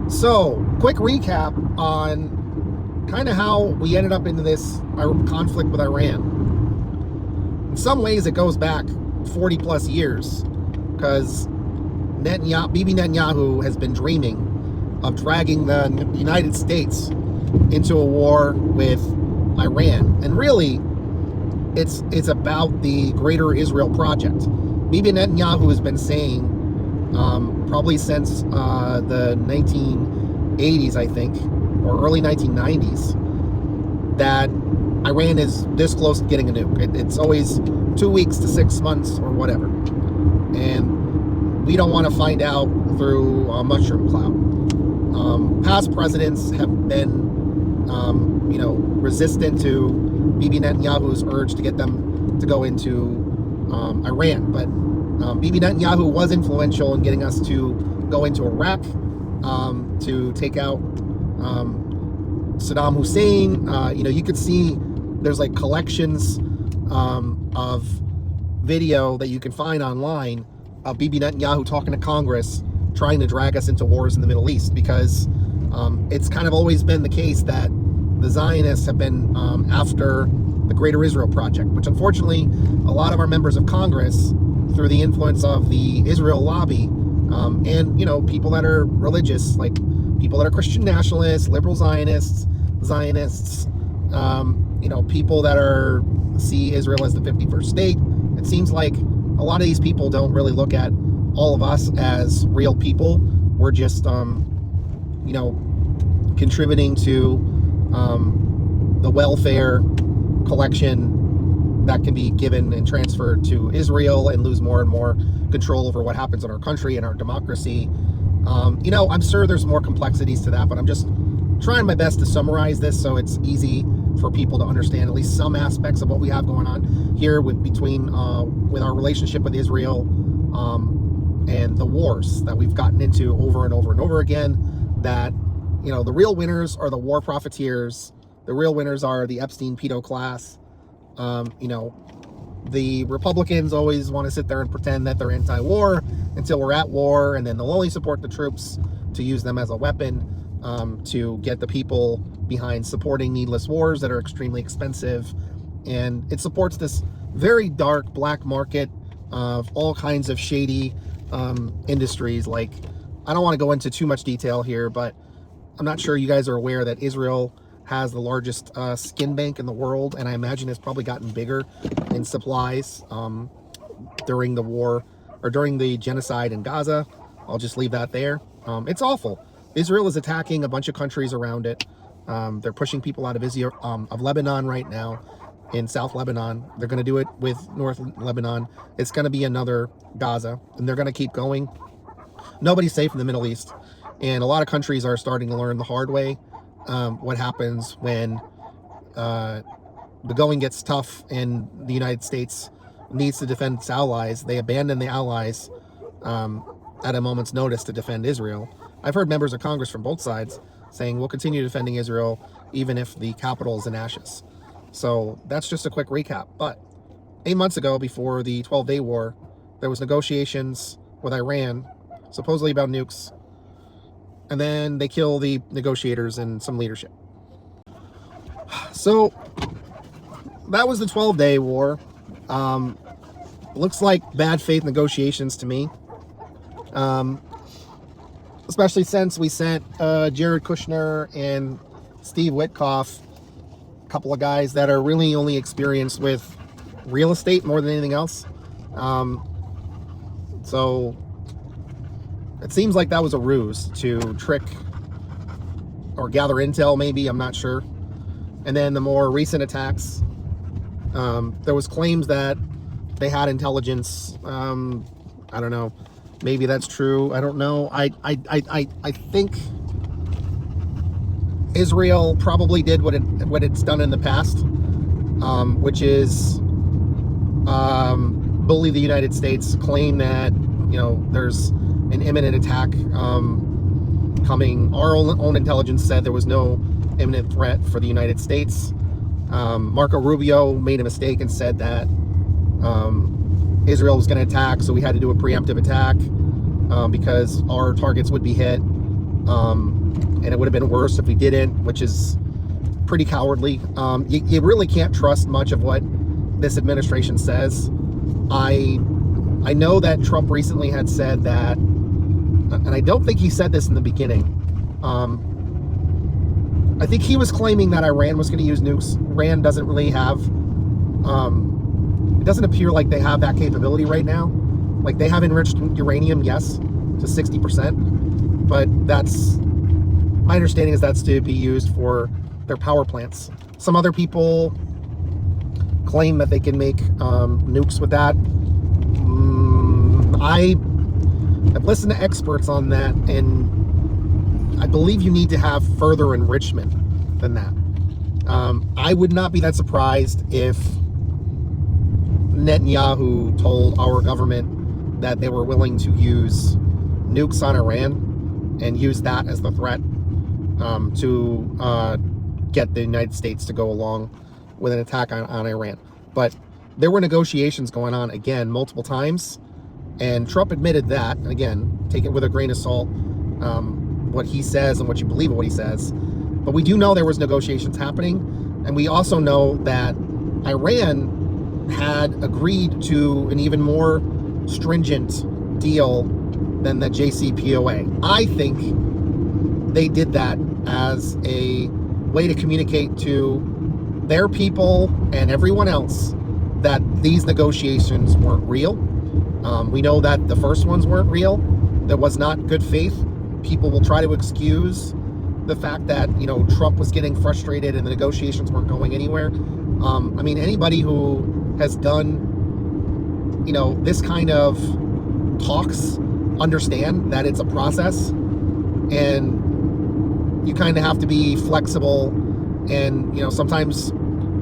So, quick recap on kind of how we ended up into this conflict with Iran. In some ways, it goes back 40 plus years because Bibi Netanyahu has been dreaming of dragging the United States into a war with Iran. And really, it's about the Greater Israel Project. Bibi Netanyahu has been saying probably since the 1980s, I think, or early 1990s, that Iran is this close to getting a nuke. It's always 2 weeks to 6 months or whatever. And we don't want to find out through a mushroom cloud. Past presidents have been, resistant to Bibi Netanyahu's urge to get them to go into Iran. But Bibi Netanyahu was influential in getting us to go into Iraq, to take out Saddam Hussein. You could see there's like collections of video that you can find online of Bibi Netanyahu talking to Congress, trying to drag us into wars in the Middle East, because it's kind of always been the case that the Zionists have been after the Greater Israel Project, which unfortunately a lot of our members of Congress, through the influence of the Israel lobby, and people that are religious, like people that are Christian nationalists, liberal Zionists, people that see Israel as the 51st state. It seems like a lot of these people don't really look at all of us as real people. We're just contributing to the welfare collection that can be given and transferred to Israel, and lose more and more control over what happens in our country and our democracy. I'm sure there's more complexities to that, but I'm just trying my best to summarize this so it's easy for people to understand at least some aspects of what we have going on here with our relationship with Israel, and the wars that we've gotten into over and over and over again. That the real winners are the war profiteers. The real winners are the Epstein Pedo class. The Republicans always want to sit there and pretend that they're anti-war until we're at war, and then they'll only support the troops to use them as a weapon to get the people behind supporting needless wars that are extremely expensive. And it supports this very dark black market of all kinds of shady industries. Like, I don't want to go into too much detail here, but I'm not sure you guys are aware that Israel has the largest skin bank in the world, and I imagine it's probably gotten bigger in supplies during the war, or during the genocide in Gaza. I'll just leave that there. It's awful. Israel is attacking a bunch of countries around it. They're pushing people out of Lebanon right now, in South Lebanon. They're going to do it with North Lebanon. It's going to be another Gaza, and they're going to keep going. Nobody's safe in the Middle East, and a lot of countries are starting to learn the hard way what happens when the going gets tough and the United States needs to defend its allies. They abandon the allies at a moment's notice to defend Israel. I've heard members of Congress from both sides saying we'll continue defending Israel even if the capital is in ashes. So that's just a quick recap. But 8 months ago, before the 12-day war, there was negotiations with Iran, supposedly about nukes, and then they kill the negotiators and some leadership. So that was the 12-day war. Looks like bad faith negotiations to me, especially since we sent Jared Kushner and Steve Witkoff, a couple of guys that are really only experienced with real estate more than anything else. So it seems like that was a ruse to trick or gather intel, maybe, I'm not sure. And then the more recent attacks, there was claims that they had intelligence. I don't know. Maybe that's true. I don't know. I think Israel probably did what it's done in the past, which is bully the United States, claim that there's an imminent attack coming. Our own intelligence said there was no imminent threat for the United States. Marco Rubio made a mistake and said that Israel was going to attack, so we had to do a preemptive attack because our targets would be hit. And it would have been worse if we didn't, which is pretty cowardly. You really can't trust much of what this administration says. I know that Trump recently had said that, and I don't think he said this in the beginning. I think he was claiming that Iran was going to use nukes. Iran doesn't really have, it doesn't appear like they have that capability right now. Like, they have enriched uranium, yes, to 60%, but that's, my understanding is that's to be used for their power plants. Some other people claim that they can make nukes with that. I've listened to experts on that, and I believe you need to have further enrichment than that. I would not be that surprised if Netanyahu told our government that they were willing to use nukes on Iran and use that as the threat to get the United States to go along with an attack on Iran. But there were negotiations going on, again, multiple times, and Trump admitted that. And again, take it with a grain of salt, what he says and what you believe of what he says. But we do know there was negotiations happening, and we also know that Iran had agreed to an even more stringent deal than the JCPOA. I think they did that as a way to communicate to their people and everyone else that these negotiations weren't real. We know that the first ones weren't real. There was not good faith. People will try to excuse the fact that, you know, Trump was getting frustrated and the negotiations weren't going anywhere. I mean, anybody who has done, you know, this kind of talks understand that it's a process, and you kind of have to be flexible. And, you know, sometimes, I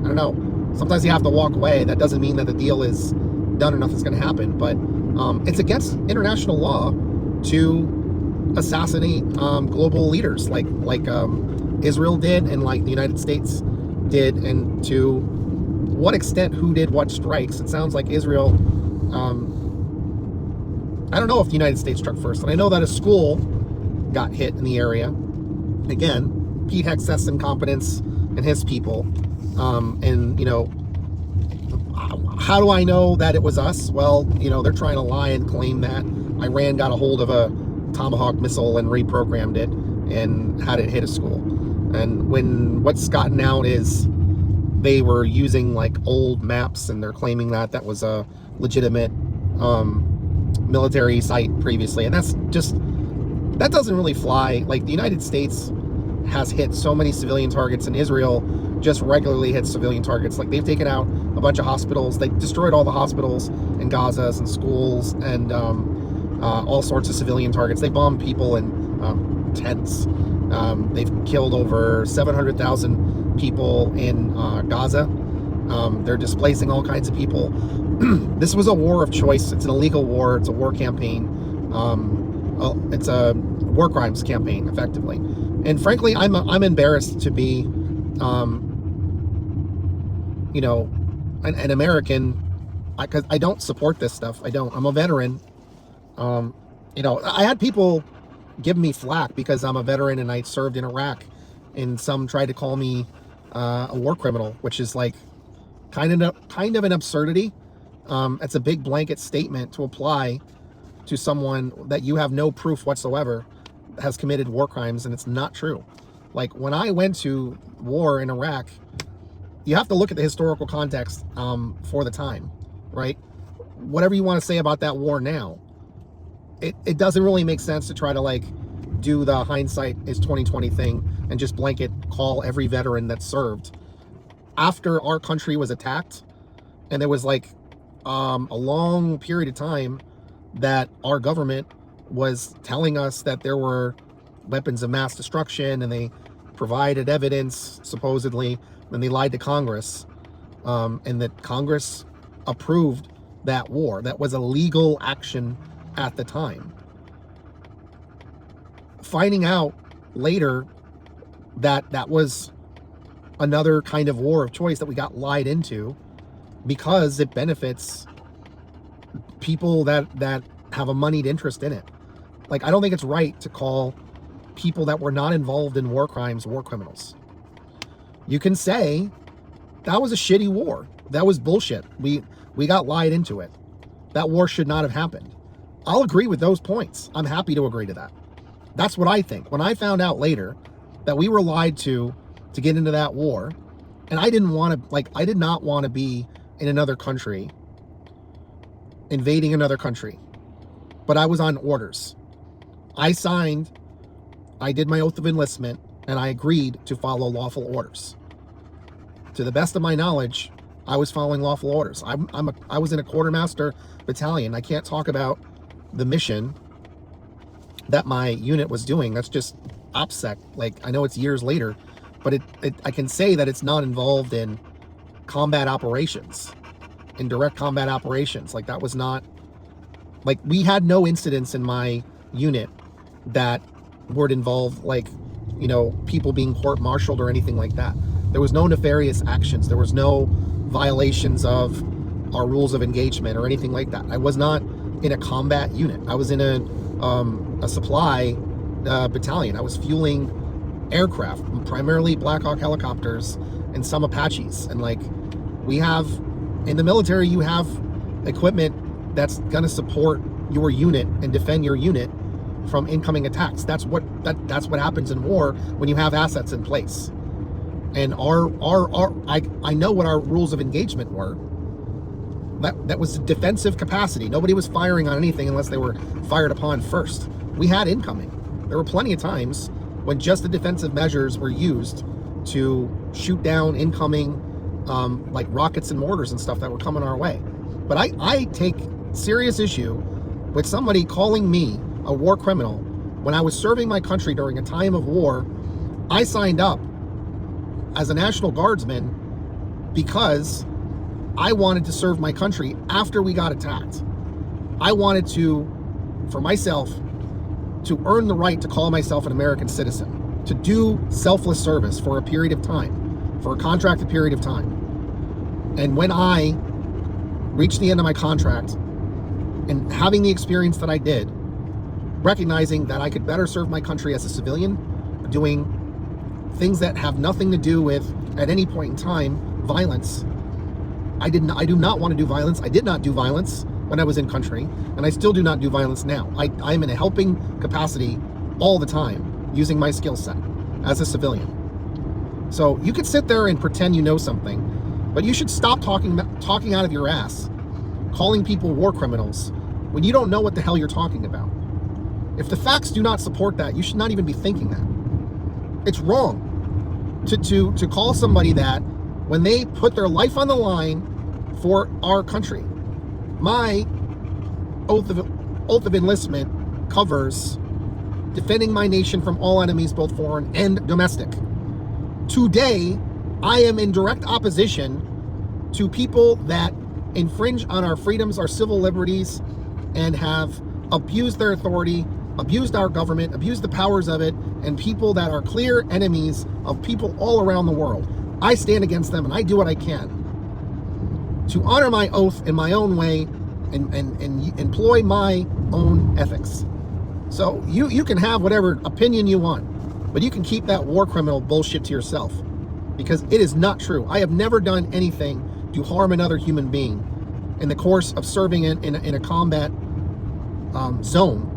don't know, sometimes you have to walk away. That doesn't mean that the deal is done or nothing's going to happen. But it's against international law to assassinate global leaders like Israel did and like the United States did. And to what extent who did what strikes? It sounds like Israel, I don't know if the United States struck first. And I know that a school got hit in the area. Again, Pete Hext's incompetence and his people. And, you know, how do I know that it was us? Well, you know, they're trying to lie and claim that Iran got a hold of a Tomahawk missile and reprogrammed it and had it hit a school. And when what's gotten out is they were using like old maps, and they're claiming that that was a legitimate military site previously. And that's just, that doesn't really fly. Like, the United States has hit so many civilian targets, and Israel just regularly hits civilian targets. Like, they've taken out a bunch of hospitals. They destroyed all the hospitals in Gaza and schools and all sorts of civilian targets. They bombed people in tents. They've killed over 700,000 people in Gaza. They're displacing all kinds of people. This was a war of choice. It's an illegal war. It's a war campaign. It's a war crimes campaign, effectively. And frankly, I'm embarrassed to be, you know, an American, because I don't support this stuff. I don't. I'm a veteran. You know, I had people give me flack because I'm a veteran and I served in Iraq, and some tried to call me a war criminal, which is like kind of an absurdity. It's a big blanket statement to apply to someone that you have no proof whatsoever has committed war crimes, and it's not true. Like, when I went to war in Iraq, you have to look at the historical context for the time, right? Whatever you want to say about that war now, it doesn't really make sense to try to like do the hindsight is 2020 thing and just blanket call every veteran that served. After our country was attacked, and there was like a long period of time that our government was telling us that there were weapons of mass destruction, and they provided evidence, supposedly, and they lied to Congress, and that Congress approved that war. That was a legal action at the time. Finding out later that that was another kind of war of choice that we got lied into because it benefits people that have a moneyed interest in it. Like, I don't think it's right to call people that were not involved in war crimes war criminals. You can say that was a shitty war. That was bullshit. We got lied into it. That war should not have happened. I'll agree with those points. I'm happy to agree to that. That's what I think. When I found out later that we were lied to get into that war, and I did not want to be in another country, invading another country, but I was on orders. I did my oath of enlistment, and I agreed to follow lawful orders. To the best of my knowledge, I was following lawful orders. I was in a quartermaster battalion. I can't talk about the mission that my unit was doing. That's just OPSEC. Like, I know it's years later, but I can say that it's not involved in combat operations, in direct combat operations. Like, that was not, like, we had no incidents in my unit that would involve, like, you know, people being court-martialed or anything like that. There was no nefarious actions. There was no violations of our rules of engagement or anything like that. I was not in a combat unit. I was in a supply battalion. I was fueling aircraft, primarily Black Hawk helicopters and some Apaches. And like, we have, in the military, you have equipment that's going to support your unit and defend your unit from incoming attacks. That's what happens in war when you have assets in place. And I know what our rules of engagement were. That was defensive capacity. Nobody was firing on anything unless they were fired upon first. We had incoming. There were plenty of times when just the defensive measures were used to shoot down incoming, like rockets and mortars and stuff that were coming our way. But I take serious issue with somebody calling me a war criminal when I was serving my country during a time of war. I signed up as a National Guardsman because I wanted to serve my country after we got attacked. I wanted to, for myself, to earn the right to call myself an American citizen, to do selfless service for a period of time, for a contracted period of time. And when I reached the end of my contract and having the experience that I did, recognizing that I could better serve my country as a civilian, doing things that have nothing to do with, at any point in time, violence. I do not want to do violence. I did not do violence when I was in country, and I still do not do violence now. I'm in a helping capacity all the time, using my skill set as a civilian. So you could sit there and pretend you know something, but you should stop talking out of your ass, calling people war criminals when you don't know what the hell you're talking about. If the facts do not support that, you should not even be thinking that. It's wrong to call somebody that when they put their life on the line for our country. My oath of enlistment covers defending my nation from all enemies, both foreign and domestic. Today, I am in direct opposition to people that infringe on our freedoms, our civil liberties, and have abused their authority, abused our government, abused the powers of it, and people that are clear enemies of people all around the world. I stand against them, and I do what I can to honor my oath in my own way and employ my own ethics. So you can have whatever opinion you want, but you can keep that war criminal bullshit to yourself, because it is not true. I have never done anything to harm another human being in the course of serving in a combat zone.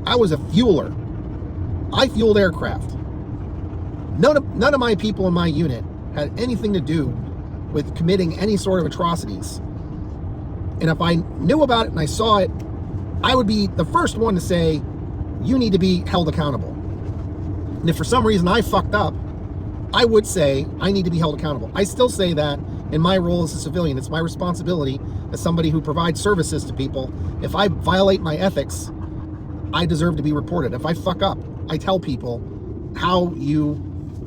I was a fueler. I fueled aircraft. None of my people in my unit had anything to do with committing any sort of atrocities. And if I knew about it and I saw it, I would be the first one to say, you need to be held accountable. And if for some reason I fucked up, I would say I need to be held accountable. I still say that in my role as a civilian. It's my responsibility as somebody who provides services to people. If I violate my ethics, I deserve to be reported. If I fuck up, I tell people how you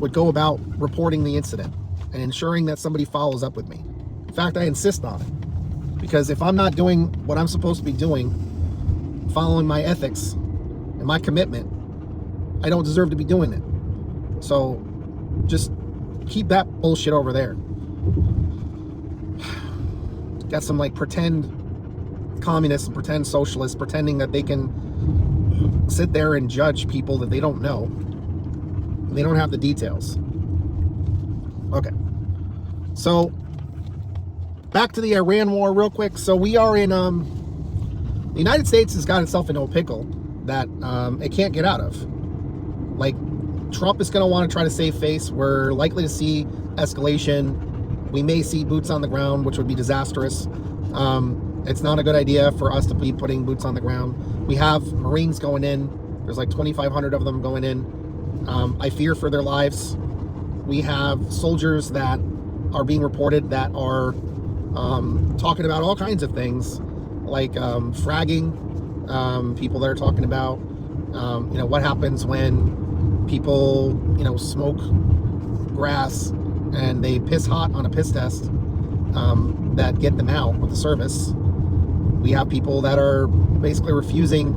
would go about reporting the incident and ensuring that somebody follows up with me. In fact, I insist on it, because if I'm not doing what I'm supposed to be doing, following my ethics and my commitment, I don't deserve to be doing it. So just keep that bullshit over there. Got some like pretend communists and pretend socialists pretending that they can sit there and judge people that they don't know. They don't have the details. Okay. So, back to the Iran war real quick. So we are in, the United States has got itself into a pickle that it can't get out of. Like, Trump is going to want to try to save face. We're likely to see escalation. We may see boots on the ground, which would be disastrous. It's not a good idea for us to be putting boots on the ground. We have Marines going in. There's like 2,500 of them going in. I fear for their lives. We have soldiers that are being reported that are talking about all kinds of things, like fragging. People that are talking about, what happens when people, smoke grass and they piss hot on a piss test that get them out with the service. We have people that are basically refusing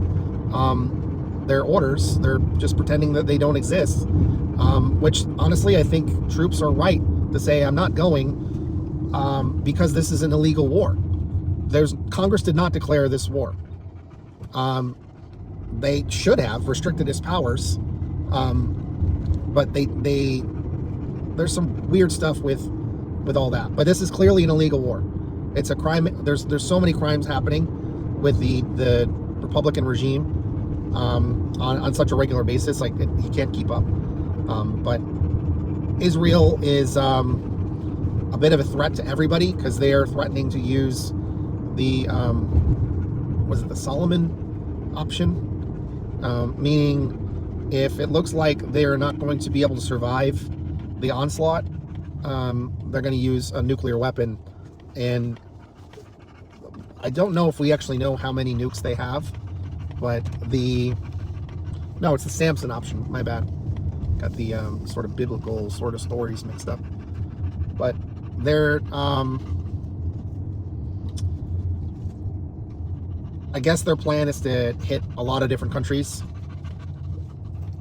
their orders. They're just pretending that they don't exist, which honestly I think troops are right to say, I'm not going because this is an illegal war. Congress did not declare this war. They should have restricted its powers, but there's some weird stuff with all that. But this is clearly an illegal war. It's a crime. There's so many crimes happening with the Republican regime on such a regular basis. Like, he can't keep up. But Israel is a bit of a threat to everybody because they are threatening to use the the Solomon option, meaning if it looks like they are not going to be able to survive the onslaught, they're going to use a nuclear weapon. And I don't know if we actually know how many nukes they have, but no, it's the Samson option, my bad. Got the sort of biblical sort of stories mixed up. But they're I guess their plan is to hit a lot of different countries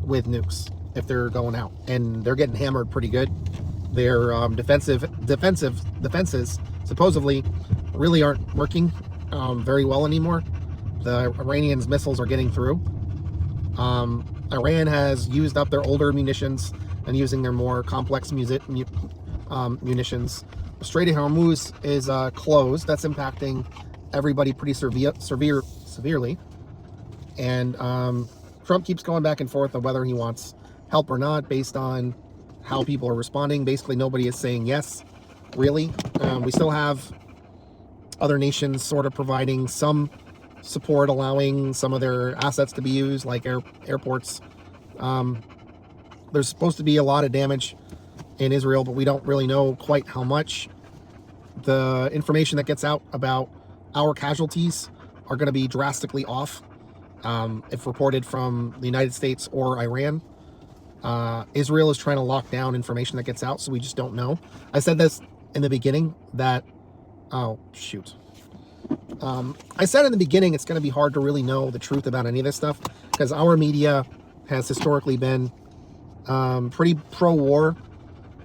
with nukes if they're going out, and they're getting hammered pretty good. Their defenses supposedly really aren't working very well anymore. The Iranians' missiles are getting through. Iran has used up their older munitions and using their more complex munitions. The Strait of Hormuz is closed. That's impacting everybody pretty severely. And Trump keeps going back and forth on whether he wants help or not based on how people are responding. Basically, nobody is saying yes, really. We still have other nations sort of providing some support, allowing some of their assets to be used, like airports. There's supposed to be a lot of damage in Israel, but we don't really know quite how much. The information that gets out about our casualties are going to be drastically off if reported from the United States or Iran. Israel is trying to lock down information that gets out, so we just don't know. I said this in the beginning that I said in the beginning it's going to be hard to really know the truth about any of this stuff because our media has historically been pretty pro-war.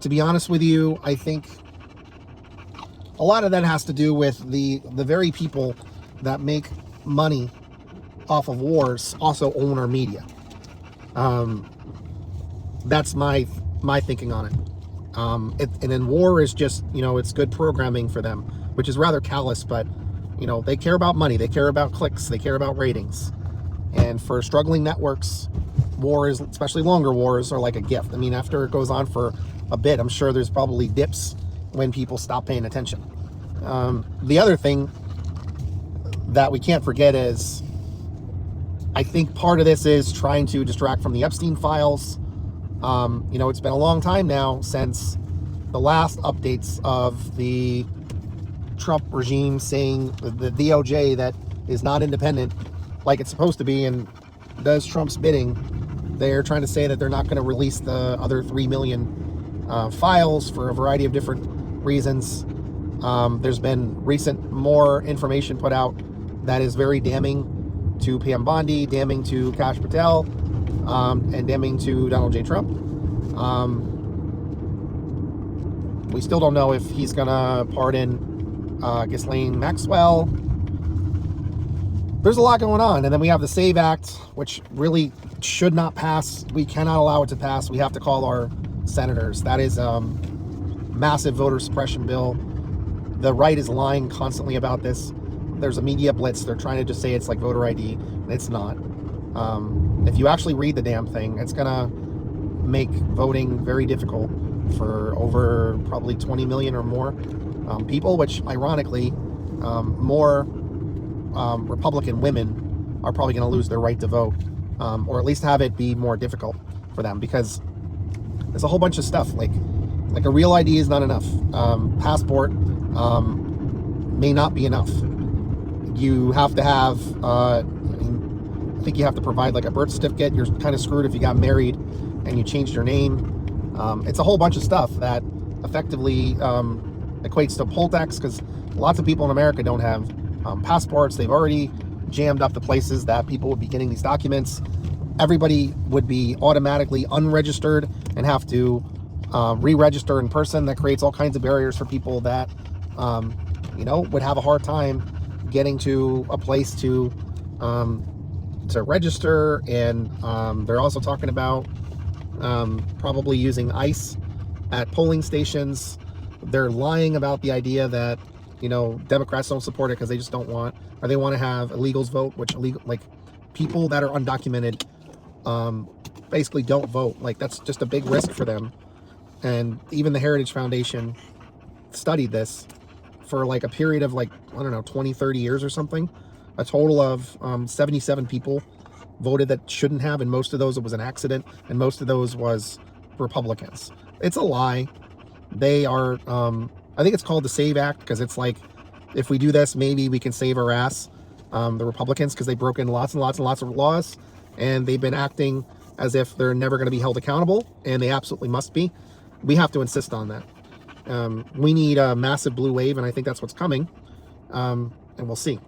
To be honest with you, I think a lot of that has to do with the very people that make money off of wars also own our media. That's my thinking on it. And then war is just, it's good programming for them, which is rather callous, but they care about money, they care about clicks, they care about ratings. And for struggling networks, wars, especially longer wars, are like a gift. I mean, after it goes on for a bit, I'm sure there's probably dips when people stop paying attention. The other thing that we can't forget is, I think part of this is trying to distract from the Epstein files. It's been a long time now since the last updates of the Trump regime saying the DOJ that is not independent like it's supposed to be and does Trump's bidding. They're trying to say that they're not going to release the other 3 million files for a variety of different reasons. There's been more information put out that is very damning to Pam Bondi, damning to Kash Patel, and damning to Donald J. Trump. We still don't know if he's gonna pardon Ghislaine Maxwell. there's a lot going on. And then we have the SAVE Act, which really should not pass. We cannot allow it to pass. We have to call our senators. That is massive voter suppression bill. The right is lying constantly about this. There's a media blitz. They're trying to just say it's like voter ID. It's not. If you actually read the damn thing, it's gonna make voting very difficult for over probably 20 million or more people, which ironically, more Republican women are probably going to lose their right to vote, or at least have it be more difficult for them, because there's a whole bunch of stuff like a real ID is not enough. Passport may not be enough. You have to have, I think you have to provide like a birth certificate. You're kind of screwed if you got married and you changed your name. It's a whole bunch of stuff that effectively equates to poll tax, because lots of people in America don't have passports. They've already jammed up the places that people would be getting these documents. Everybody would be automatically unregistered and have to re-register in person. That creates all kinds of barriers for people that would have a hard time getting to a place to register. And they're also talking about probably using ICE at polling stations. They're lying about the idea that Democrats don't support it because they just don't want, or they want to have illegals vote, which like people that are undocumented basically don't vote. Like, that's just a big risk for them. And even the Heritage Foundation studied this for like a period of like, I don't know, 20-30 years or something. A total of 77 people voted that shouldn't have, and most of those it was an accident, and most of those was Republicans. It's a lie. They are I think it's called the SAVE Act because it's like, if we do this, maybe we can save our ass, the Republicans, because they've broken lots and lots and lots of laws, and they've been acting as if they're never going to be held accountable, and they absolutely must be. We have to insist on that. We need a massive blue wave, and I think that's what's coming, and we'll see.